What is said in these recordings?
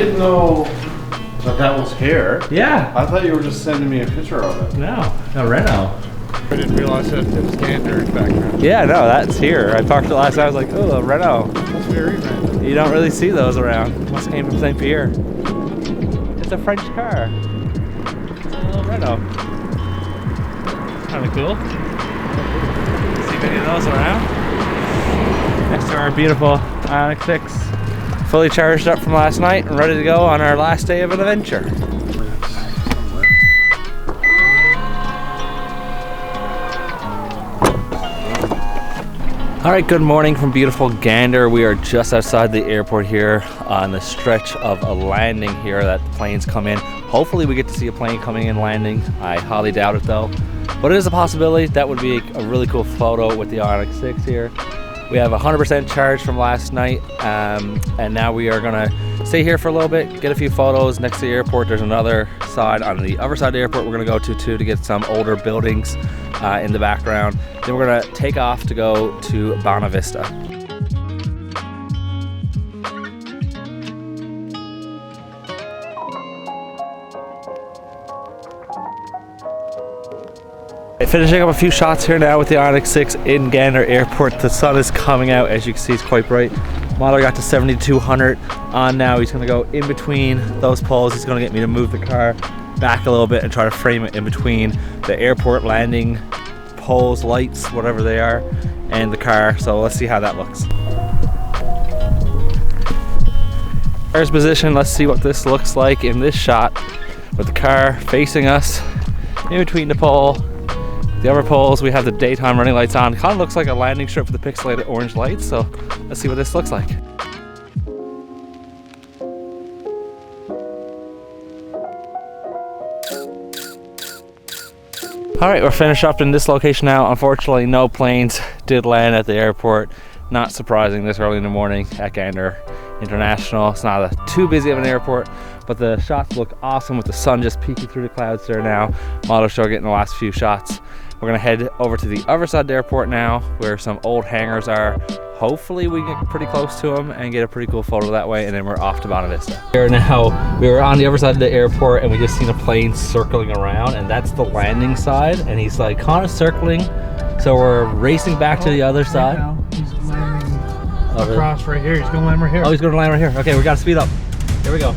didn't know that was here. Yeah. I thought you were just sending me a picture of it. No, Reno. I didn't realize that it was Gander in the background. Yeah, no, that's here. I parked it last night. I was like, oh, a Reno. That's very random. You don't really see those around. Must have came from St. Pierre. It's a French car. It's a little Reno. Kind of cool. See many of those around. Next to our beautiful IONIQ 6. Fully charged up from last night and ready to go on our last day of an adventure. Alright, good morning from beautiful Gander. We are just outside the airport here on the stretch of a landing here that planes come in. Hopefully we get to see a plane coming in landing. I highly doubt it though. But it is a possibility. That would be a really cool photo with the IONIQ 6 here. We have 100% charge from last night and now we are gonna stay here for a little bit, get a few photos next to the airport. There's another side on the other side of the airport we're gonna go to too to get some older buildings in the background. Then we're gonna take off to go to Bonavista. Finishing up a few shots here now with the IONIQ 6 in Gander Airport. The sun is coming out, as you can see, it's quite bright. Model got to 7200 on now. He's gonna go in between those poles. He's gonna get me to move the car back a little bit and try to frame it in between the airport landing poles, lights, whatever they are, and the car. So let's see how that looks. Car's position, let's see what this looks like in this shot with the car facing us in between the pole. The other poles, we have the daytime running lights on. It kind of looks like a landing strip with the pixelated orange lights, so let's see what this looks like. Alright, we're finished up in this location now. Unfortunately, no planes did land at the airport. Not surprising this early in the morning at Gander International. It's not too busy of an airport, but the shots look awesome with the sun just peeking through the clouds there now. Model show getting the last few shots. We're gonna head over to the other side of the airport now where some old hangars are. Hopefully we get pretty close to them and get a pretty cool photo that way, and then we're off to Bonavista. Here now, we were on the other side of the airport and we just seen a plane circling around, and that's the landing side, and he's like kind of circling. So we're racing back to the other side. He's landing across right here. He's gonna land right here. Oh, he's gonna land right here. Okay, we gotta speed up. Here we go.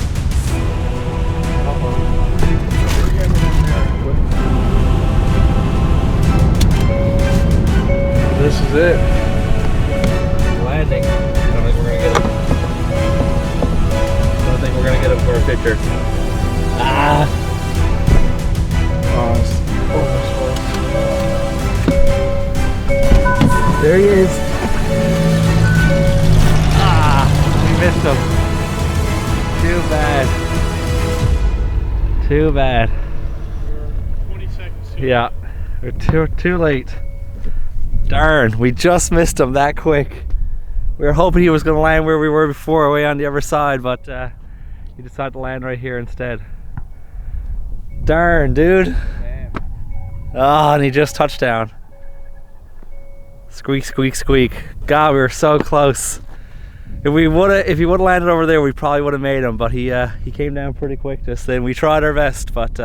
This is it. Landing. I don't think we're gonna get him. I don't think we're gonna get him for a picture. Ah! There he is. Ah! We missed him. Too bad. Too bad. 20 seconds. Yeah, we're too late. Darn, we just missed him that quick. We were hoping he was going to land where we were before, way on the other side, but he decided to land right here instead. Darn, dude. Damn. Oh, and he just touched down. Squeak, squeak, squeak. God, we were so close. If he would have landed over there, we probably would have made him, but he came down pretty quick just then. We tried our best, but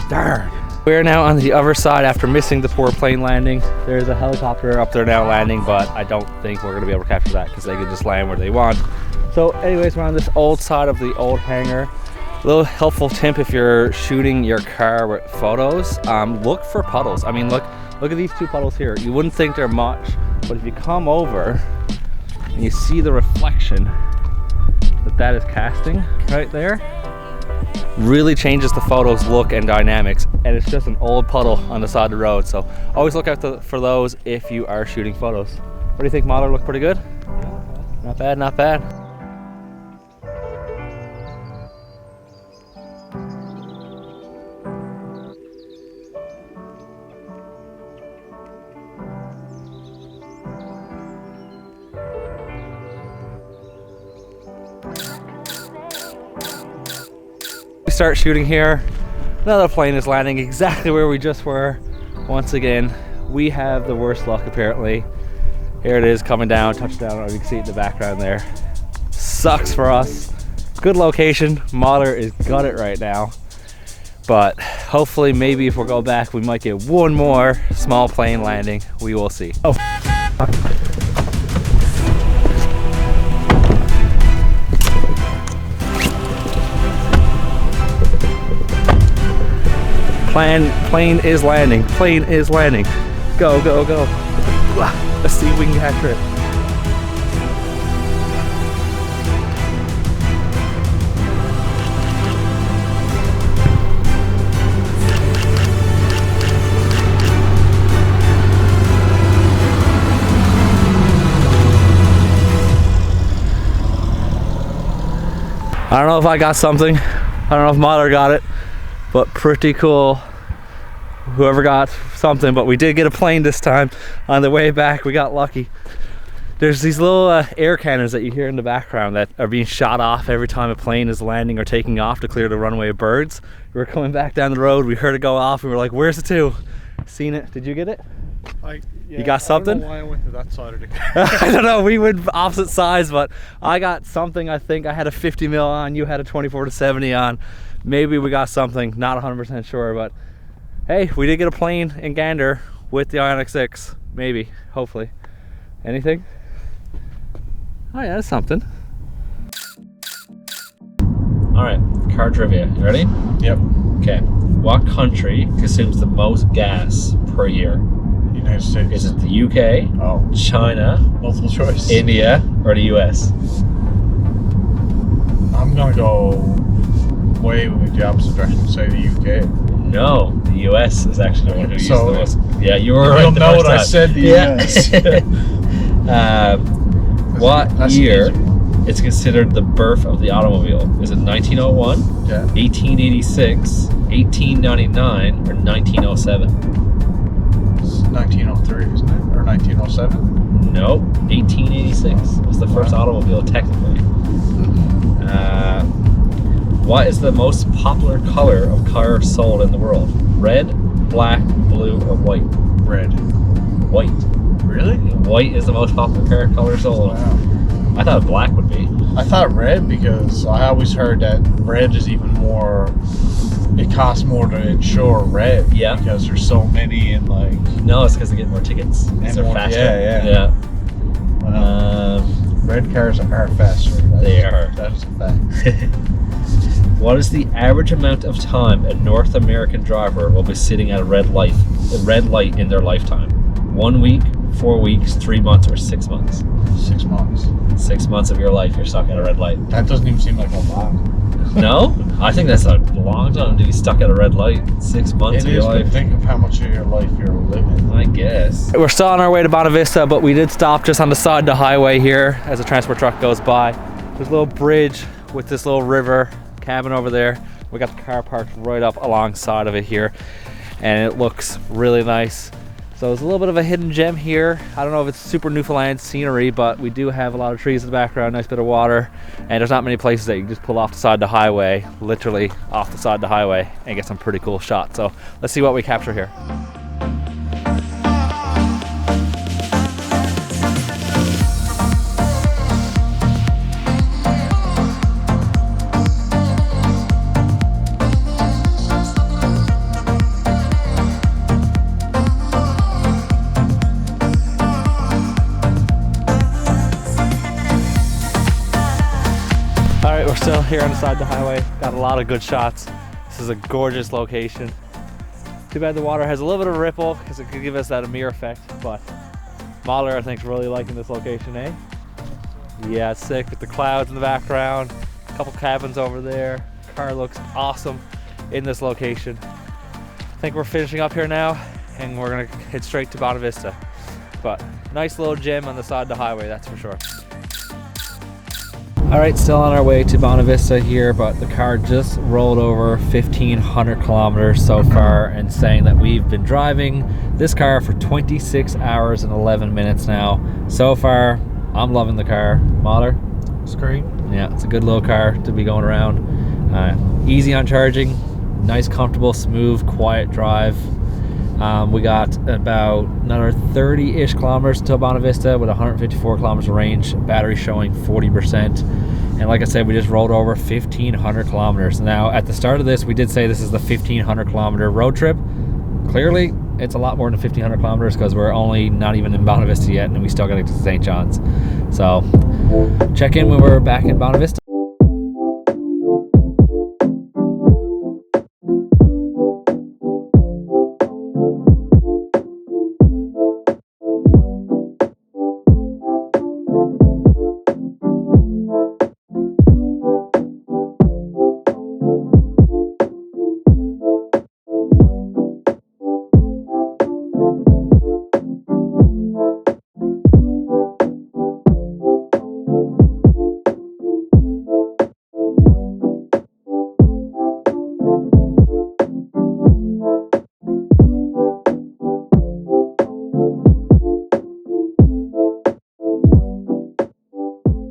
darn. We're now on the other side after missing the poor plane landing. There's a helicopter up there now landing, but I don't think we're gonna be able to capture that because they can just land where they want. So anyways, we're on this old side of the old hangar. A little helpful tip if you're shooting your car with photos, look for puddles. I mean, look at these two puddles here. You wouldn't think they're much, but if you come over and you see the reflection that is casting right there, really changes the photo's look and dynamics, and it's just an old puddle on the side of the road. So always look out for those if you are shooting photos. What do you think, Model? Look pretty good? Not bad, not bad. Start shooting here. Another plane is landing exactly where we just were. Once again, we have the worst luck apparently. Here it is coming down, touchdown. You can see it in the background there. Sucks for us. good location. Mahler is got it right now. But hopefully, maybe if we go back, we might get one more small plane landing. We will see. Oh, plane is landing. Plane is landing. Go, go, go. Let's see if we can capture it. I don't know if I got something. I don't know if Mahler got it, but pretty cool. Whoever got something, but we did get a plane this time. On the way back, we got lucky. There's these little air cannons that you hear in the background that are being shot off every time a plane is landing or taking off to clear the runway of birds. We were coming back down the road, we heard it go off, and we were like, where's the two? Seen it. Did you get it? Yeah, you got something? I don't know why I went to that side of the I don't know, we went opposite sides, but I got something. I think I had a 50 mil on, you had a 24 to 70 on. Maybe we got something, not 100% sure, but hey, we did get a plane in Gander with the IONIQ 6. Maybe, hopefully. Anything? Oh yeah, that's something. All right, car trivia, you ready? Yep. Okay, what country consumes the most gas per year? United States. Is it the UK, Oh, China, multiple choice. India, or the US? I'm gonna go way with the opposite direction. Say the UK. No, the US is actually the one who uses So, the most. Yeah, you were right. You'll the know first what I time. said. The Yeah. US. What That's year easy. is considered the birth of the automobile? Is it 1901, Yeah. 1886, 1899, or 1907? It's 1903, isn't it? Or 1907? Nope, 1886 was the first automobile technically. What is the most popular color of car sold in the world? Red, black, blue, or white? Red. White. Really? White is the most popular car color sold. Wow. I thought black would be. I thought red because I always heard that red is even more. It costs more to insure red. Yeah. Because there's so many and like. No, it's because they get more tickets. And They're more- faster. yeah. Wow. Red cars are faster. They are. That is a fact. What is the average amount of time a North American driver will be sitting at a red light in their lifetime? 1 week, 4 weeks, 3 months, or 6 months? 6 months. 6 months of your life you're stuck at a red light. That doesn't even seem like a lot. No? I think that's a long time to be stuck at a red light. 6 months It of your is, but life. think of how much of your life you're living. I guess. We're still on our way to Bonavista, but we did stop just on the side of the highway here as a transport truck goes by. There's a little bridge with this little river cabin over there. We got the car parked right up alongside of it here, and it looks really nice. So it's a little bit of a hidden gem here. I don't know if it's super Newfoundland scenery, but we do have a lot of trees in the background, nice bit of water, and there's not many places that you can just pull off the side of the highway, literally off the side of the highway, and get some pretty cool shots. So let's see what we capture here. We're still here on the side of the highway. Got a lot of good shots. This is a gorgeous location. Too bad the water has a little bit of ripple because it could give us that a mirror effect, but Mahler I think is really liking this location, eh? Yeah, it's sick with the clouds in the background, a couple cabins over there. Car looks awesome in this location. I think we're finishing up here now and we're gonna head straight to Bonavista. But nice little gem on the side of the highway, that's for sure. All right, still on our way to Bonavista here, but the car just rolled over 1,500 kilometers so far, and saying that we've been driving this car for 26 hours and 11 minutes now. So far, I'm loving the car. Mahler? It's great. Yeah, it's a good little car to be going around. Easy on charging, nice, comfortable, smooth, quiet drive. We got about another 30-ish kilometers to Bonavista with 154 kilometers of range, battery showing 40%. And like I said, we just rolled over 1,500 kilometers. Now, at the start of this, we did say this is the 1,500 kilometer road trip. Clearly, it's a lot more than 1,500 kilometers because we're only not even in Bonavista yet, and we still gotta get to St. John's. So, check in when we're back in Bonavista.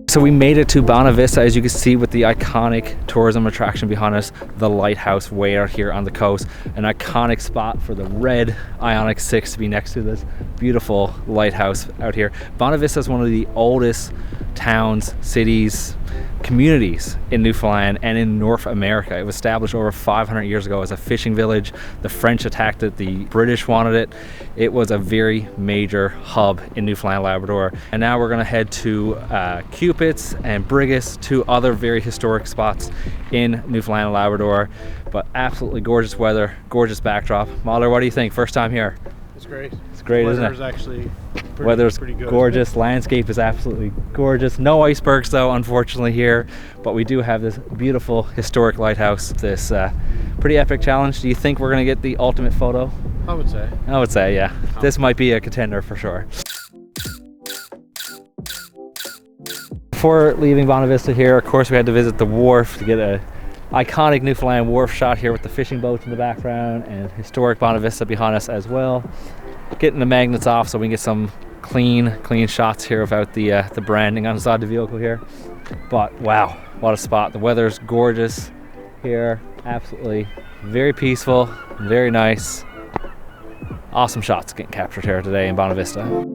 So we made it to Bonavista, as you can see, with the iconic tourism attraction behind us, the lighthouse way out here on the coast. An iconic spot for the red IONIQ 6 to be next to this beautiful lighthouse out here. Bonavista is one of the oldest towns, cities, communities in Newfoundland and in North America. It was established over 500 years ago as a fishing village. The French attacked it, the British wanted it. It was a very major hub in Newfoundland, Labrador. And now we're gonna head to Cupid's and Brigus, two other very historic spots in Newfoundland and Labrador. But absolutely gorgeous weather, gorgeous backdrop. Mahler, what do you think? First time here? It's great. It's great, isn't it? Weather's actually Weather's pretty good. gorgeous. Landscape is absolutely gorgeous. No icebergs though, unfortunately, here, but we do have this beautiful historic lighthouse. This pretty epic challenge. Do you think we're gonna get the ultimate photo? I would say. I would say, yeah. This might be a contender for sure. Before leaving Bonavista here, of course, we had to visit the wharf to get a iconic Newfoundland wharf shot here with the fishing boats in the background and historic Bonavista behind us as well. Getting the magnets off so we can get some clean shots here without the branding on the side of the vehicle here. But wow, what a spot. The weather's gorgeous here. Absolutely very peaceful, very nice. Awesome shots getting captured here today in Bonavista.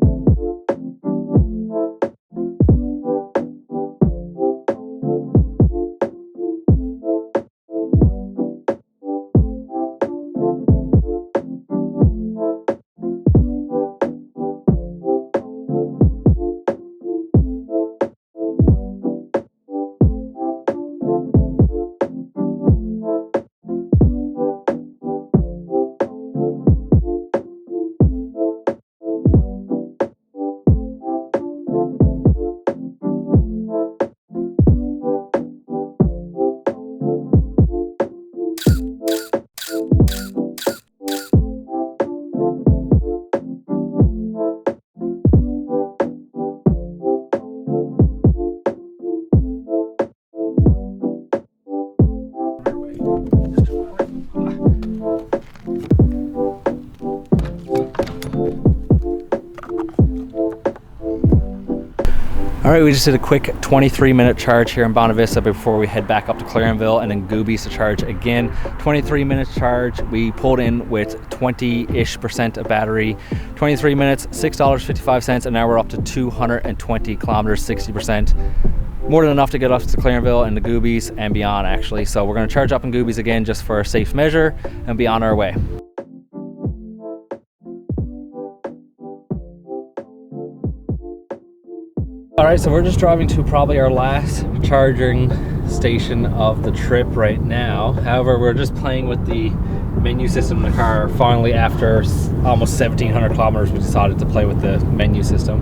All right, we just did a quick 23-minute charge here in Bonavista before we head back up to Clarenville and then Goobies to charge again. 23-minute charge. We pulled in with 20-ish% of battery. 23 minutes, $6.55, and now we're up to 220 kilometers, 60%. More than enough to get us to Clarenville and the Goobies and beyond, actually. So we're going to charge up in Goobies again just for a safe measure and be on our way. All right, so we're just driving to probably our last charging station of the trip right now. However, we're just playing with the menu system in the car. Finally, after almost 1,700 kilometers, we decided to play with the menu system.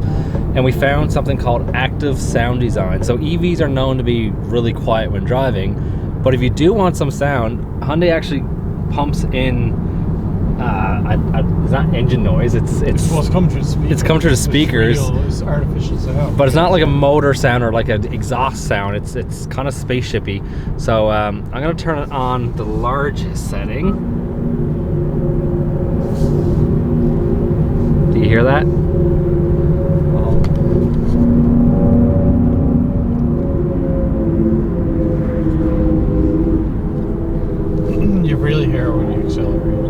And we found something called active sound design. So EVs are known to be really quiet when driving, but if you do want some sound, Hyundai actually pumps in it's not engine noise. It's coming through the speakers. It's coming through the speakers. It's artificial sound. But it's not like a motor sound or like an exhaust sound. It's kind of spaceshipy. So I'm gonna turn it on the largest setting. Do you hear that? You really hear when you accelerate.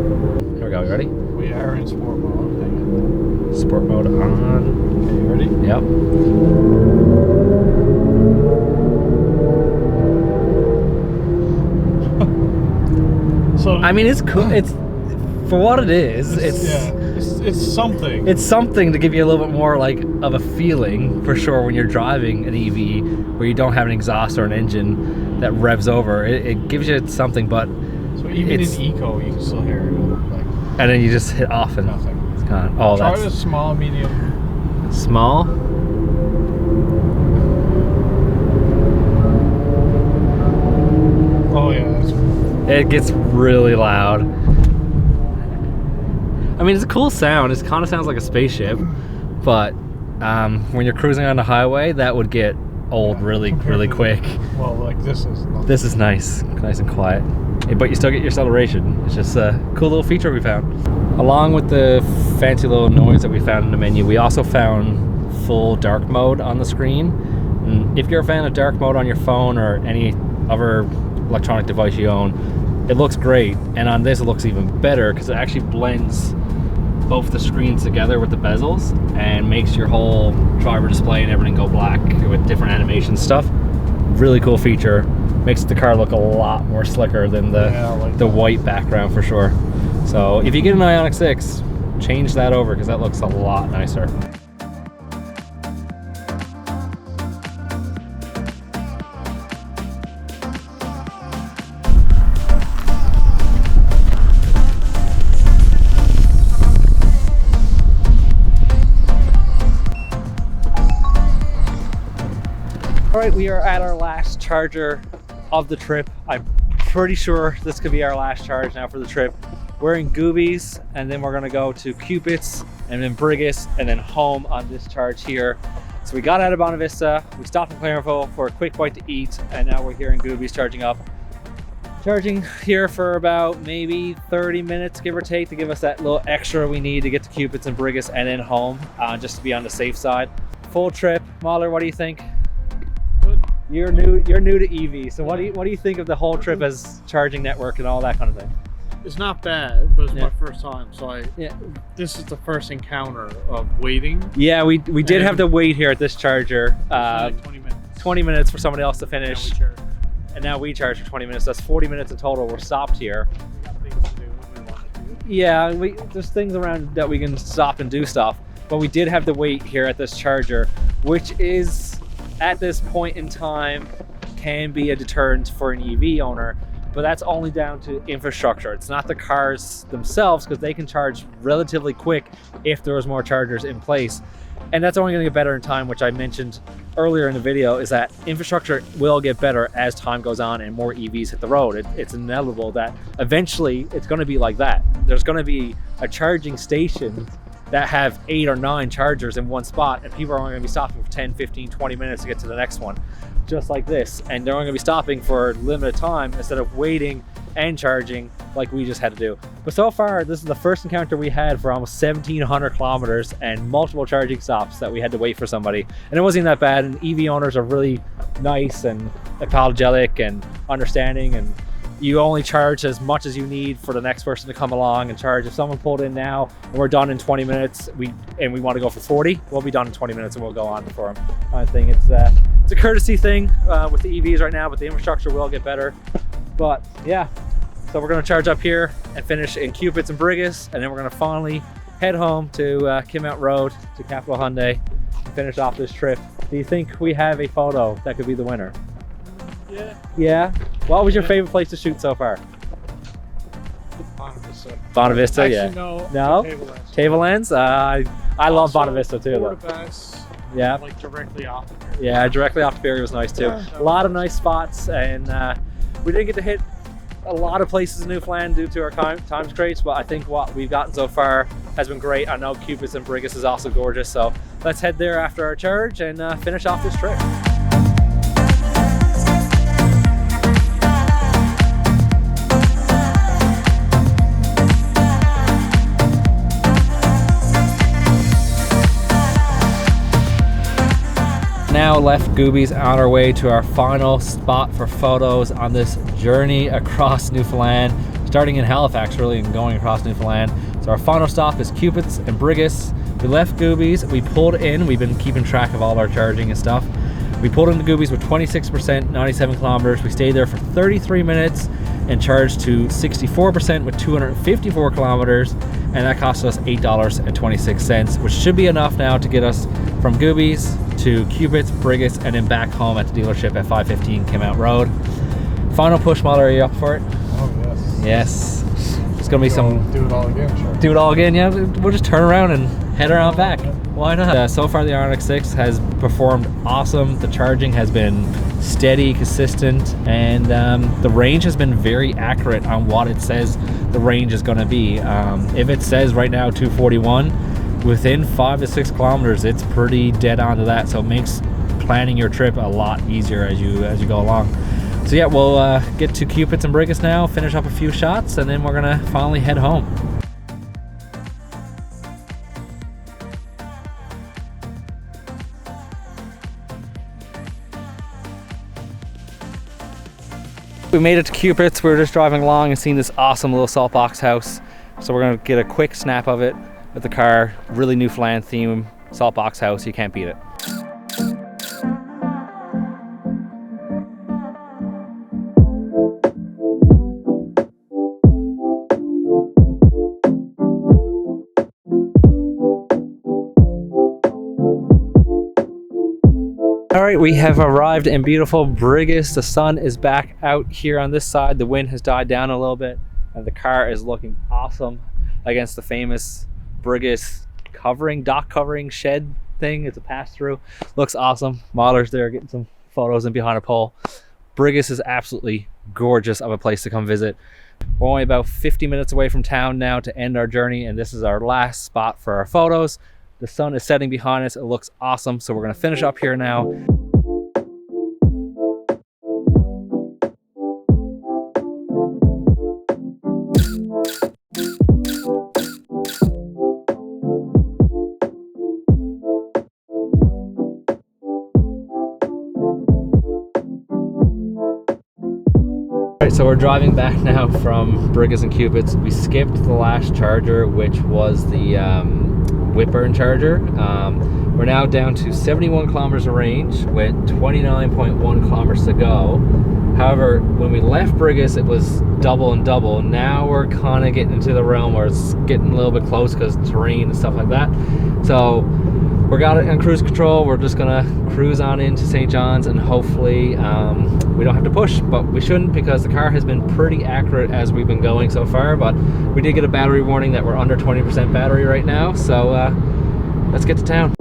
Here we go. You ready? We are in sport mode. Hang on. Sport mode on. Okay, you ready? Yep. So I mean, it's cool. It's for what it is. It's something. It's something to give you a little bit more like of a feeling for sure when you're driving an EV where you don't have an exhaust or an engine that revs over. It gives you something, but So even in eco, you can still hear it. Like, and then you just hit off and nothing. it's gone. Oh, Try that's the small, medium. small. Oh yeah. It gets really loud. I mean, it's a cool sound. It kind of sounds like a spaceship, but when you're cruising on the highway, that would get old really quick. Well, like this is. This is nice and quiet, but you still get your acceleration. It's just a cool little feature we found. Along with the fancy little noise that we found in the menu, we also found full dark mode on the screen. And if you're a fan of dark mode on your phone or any other electronic device you own, it looks great. And on this, it looks even better because it actually blends both the screens together with the bezels and makes your whole driver display and everything go black with different animation stuff. Really cool feature. Makes the car look a lot more slicker than the white background for sure. So if you get an IONIQ 6, change that over because that looks a lot nicer. All right, we are at our last charger of the trip. I'm pretty sure this could be our last charge now for the trip. We're in Goobies, and then we're gonna go to Cupid's, and then Brigus, and then home on this charge here. So we got out of Bonavista, we stopped in Clarenville for a quick bite to eat, and now we're here in Goobies charging up. Charging here for about maybe 30 minutes, give or take, to give us that little extra we need to get to Cupid's and Brigus and then home, just to be on the safe side. Full trip. Mahler, what do you think? You're new to EV, so what do you think of the whole trip as charging network and all that kind of thing? It's not bad, but it's my first time, so this is the first encounter of waiting. Yeah, we did have to wait here at this charger. Like 20 minutes. 20 minutes for somebody else to finish. And now we charge for 20 minutes. That's 40 minutes in total. We're stopped here. We got things to do when we wanted to. Yeah, there's things around that we can stop and do stuff, but we did have to wait here at this charger, which is, at this point in time, can be a deterrent for an EV owner, but that's only down to infrastructure. It's not the cars themselves, because they can charge relatively quick if there was more chargers in place. And that's only going to get better in time, which I mentioned earlier in the video, is that infrastructure will get better as time goes on and more EVs hit the road. It's inevitable that eventually it's going to be like that. There's going to be a charging station that have 8 or 9 chargers in one spot, and people are only going to be stopping for 10, 15, 20 minutes to get to the next one, just like this. And they're only going to be stopping for limited time instead of waiting and charging like we just had to do. But so far, this is the first encounter we had for almost 1,700 kilometers and multiple charging stops that we had to wait for somebody. And it wasn't even that bad, and EV owners are really nice and apologetic and understanding, and you only charge as much as you need for the next person to come along and charge. If someone pulled in now and we're done in 20 minutes, we want to go for 40, we'll be done in 20 minutes and we'll go on for them. I think it's a courtesy thing with the EVs right now, but the infrastructure will get better. But yeah, so we're going to charge up here and finish in Cupid's and Brigus, and then we're going to finally head home to Kinmount Road to Capital Hyundai and finish off this trip. Do you think we have a photo that could be the winner? Yeah. Yeah? What was your favorite place to shoot so far? Bonavista. Bonavista, Actually, yeah. No? Tablelands? I love Bonavista too. Bonavista, Yeah. like directly off of here. Yeah, directly off the ferry was nice too. Yeah. A lot of nice spots, and we didn't get to hit a lot of places in Newfoundland due to our time constraints, but I think what we've gotten so far has been great. I know Cupid's and Brigus is also gorgeous, so let's head there after our charge and finish off this trip. Now left Goobies on our way to our final spot for photos on this journey across Newfoundland, starting in Halifax really and going across Newfoundland. So our final stop is Cupid's and Brigus. We left Goobies, we pulled in, we've been keeping track of all our charging and stuff. We pulled into Goobies with 26%, 97 kilometers. We stayed there for 33 minutes, and charged to 64% with 254 kilometers, and that cost us $8.26, which should be enough now to get us from Goobies to Cupid's, Brigus, and then back home at the dealership at 515 Kim Road. Final push model, are you up for it? Oh, yes. Yes. It's gonna be some... Do it all again, sure. Do it all again, yeah. We'll just turn around and head around back. Why not? So far the IONIQ 6 has performed awesome. The charging has been steady, consistent, and the range has been very accurate on what it says the range is going to be. If it says right now 241, within 5 to 6 kilometers, it's pretty dead on to that. So it makes planning your trip a lot easier as you go along. So yeah, we'll get to Cupid's and Brigus now, finish up a few shots, and then we're gonna finally head home. We made it to Cupid's. We were just driving along and seeing this awesome little salt box house. So we're gonna get a quick snap of it with the car. Really Newfoundland theme, salt box house, you can't beat it. All right, we have arrived in beautiful Brigus. The sun is back out here on this side. The wind has died down a little bit, and the car is looking awesome against the famous Brigus covering, dock covering shed thing. It's a pass-through. Looks awesome. Modelers there getting some photos in behind a pole. Brigus is absolutely gorgeous of a place to come visit. We're only about 50 minutes away from town now to end our journey, and this is our last spot for our photos. The sun is setting behind us. It looks awesome. So we're going to finish up here now. Alright, so we're driving back now from Brigus and Cupid's. We skipped the last charger, which was the Whitburn charger. We're now down to 71 kilometers of range with 29.1 kilometers to go. However, when we left Brigus, it was double and double. Now we're kind of getting into the realm where it's getting a little bit close because terrain and stuff like that. So we got it on cruise control. We're just gonna cruise on into St. John's, and hopefully we don't have to push, but we shouldn't because the car has been pretty accurate as we've been going so far. But we did get a battery warning that we're under 20% battery right now, so let's get to town.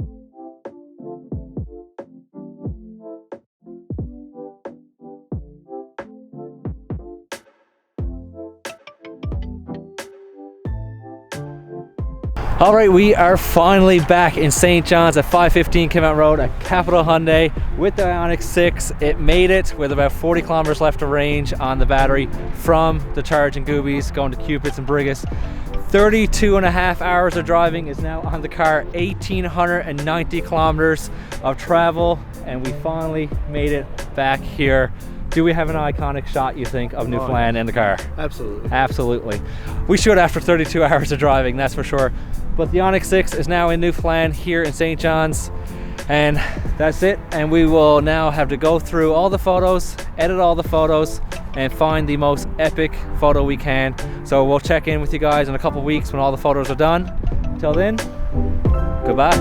All right, we are finally back in St. John's at 515 Kim Road at Capital Hyundai with the IONIQ 6. It made it with about 40 kilometers left of range on the battery from the charge in Goobies going to Cupid's and Brigus. 32 and a half hours of driving is now on the car, 1,890 kilometers of travel, and we finally made it back here. Do we have an iconic shot, you think, of Newfoundland in the car? Absolutely. Absolutely. We should after 32 hours of driving, that's for sure. But the IONIQ 6 is now in Newfoundland here in St. John's, and that's it. And we will now have to go through all the photos, edit all the photos, and find the most epic photo we can. So we'll check in with you guys in a couple weeks when all the photos are done. Until then, goodbye.